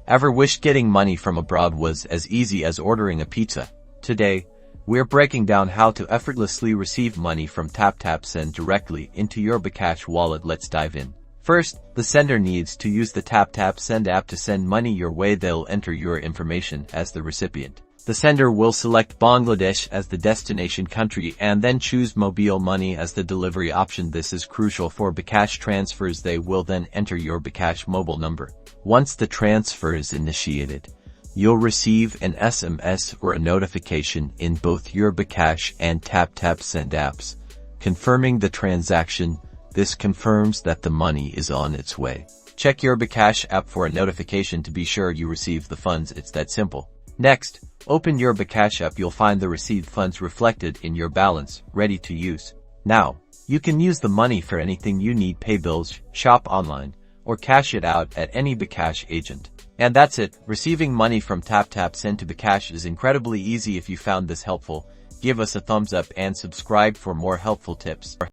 Ever wished getting money from abroad was as easy as ordering a pizza? Today, we're breaking down how to effortlessly receive money from Taptap Send directly into your Bkash wallet. Let's dive in. First, the sender needs to use the Taptap Send app to send money your way. They'll enter your information as the recipient. The sender will select Bangladesh as the destination country and then choose mobile money as the delivery option. This is crucial for Bkash transfers. They will then enter your Bkash mobile number. Once the transfer is initiated, you'll receive an SMS or a notification in both your Bkash and Taptap Send apps, confirming the transaction. This confirms that the money is on its way. Check your Bkash app for a notification to be sure you receive the funds. It's that simple. Next, open your Bkash app. You'll find the received funds reflected in your balance, ready to use. Now, you can use the money for anything you need: pay bills, shop online, or cash it out at any Bkash agent. And that's it. Receiving money from Taptap Send to Bkash is incredibly easy. If you found this helpful, give us a thumbs up and subscribe for more helpful tips.